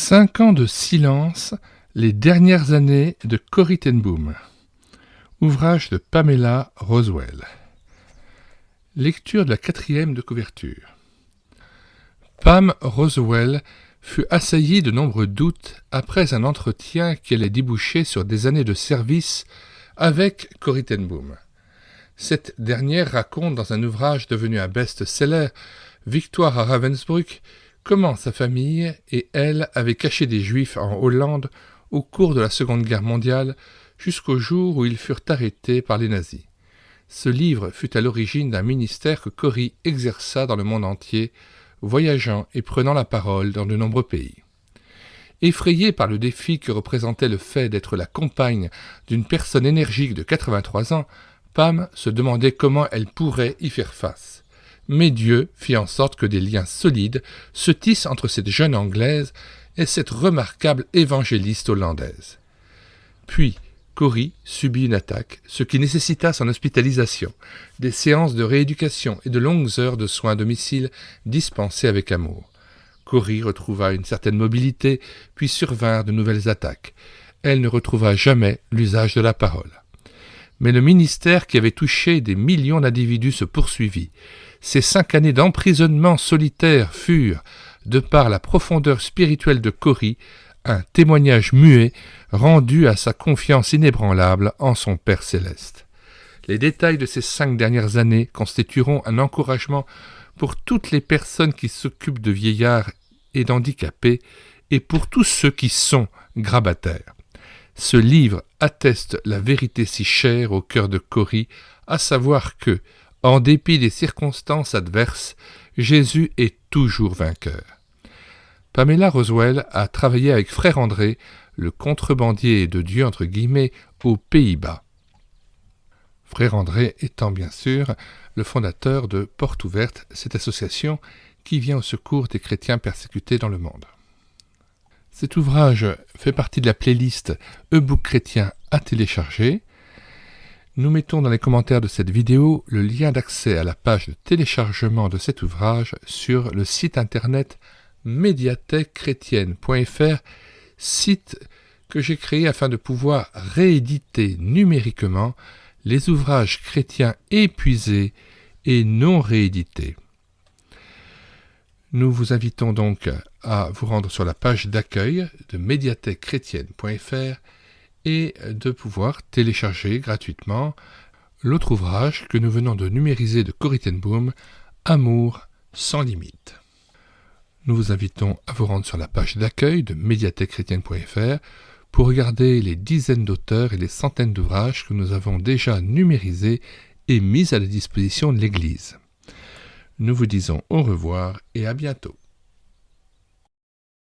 5 ans de silence, les dernières années de Corrie ten Boom. Ouvrage de Pamela Roswell. Lecture de la 4e de couverture. Pam Roswell fut assaillie de nombreux doutes après un entretien qui allait déboucher sur des années de service avec Corrie ten Boom. Cette dernière raconte dans un ouvrage devenu un best-seller, Victoire à Ravensbrück, comment sa famille et elle avaient caché des Juifs en Hollande au cours de la Seconde Guerre mondiale jusqu'au jour où ils furent arrêtés par les nazis. Ce livre fut à l'origine d'un ministère que Corrie exerça dans le monde entier, voyageant et prenant la parole dans de nombreux pays. Effrayée par le défi que représentait le fait d'être la compagne d'une personne énergique de 83 ans, Pam se demandait comment elle pourrait y faire face. Mais Dieu fit en sorte que des liens solides se tissent entre cette jeune Anglaise et cette remarquable évangéliste hollandaise. Puis, Corrie subit une attaque, ce qui nécessita son hospitalisation, des séances de rééducation et de longues heures de soins à domicile dispensées avec amour. Corrie retrouva une certaine mobilité, puis survinrent de nouvelles attaques. Elle ne retrouva jamais l'usage de la parole. Mais le ministère qui avait touché des millions d'individus se poursuivit. Ces 5 années d'emprisonnement solitaire furent, de par la profondeur spirituelle de Corrie, un témoignage muet rendu à sa confiance inébranlable en son Père céleste. Les détails de ces 5 dernières années constitueront un encouragement pour toutes les personnes qui s'occupent de vieillards et d'handicapés et pour tous ceux qui sont grabataires. Ce livre atteste la vérité si chère au cœur de Corrie, à savoir que, en dépit des circonstances adverses, Jésus est toujours vainqueur. Pamela Roswell a travaillé avec Frère André, le contrebandier de Dieu entre guillemets, aux Pays-Bas. Frère André étant bien sûr le fondateur de Porte Ouverte, cette association qui vient au secours des chrétiens persécutés dans le monde. Cet ouvrage fait partie de la playlist e-book chrétien à télécharger. Nous mettons dans les commentaires de cette vidéo le lien d'accès à la page de téléchargement de cet ouvrage sur le site internet médiathèquechrétienne.fr, site que j'ai créé afin de pouvoir rééditer numériquement les ouvrages chrétiens épuisés et non réédités. Nous vous invitons donc à vous rendre sur la page d'accueil de médiathèquechrétienne.fr et de pouvoir télécharger gratuitement l'autre ouvrage que nous venons de numériser de Corrie ten Boom, Amour sans limite. Nous vous invitons à vous rendre sur la page d'accueil de médiathèquechrétienne.fr pour regarder les dizaines d'auteurs et les centaines d'ouvrages que nous avons déjà numérisés et mis à la disposition de l'Église. Nous vous disons au revoir et à bientôt.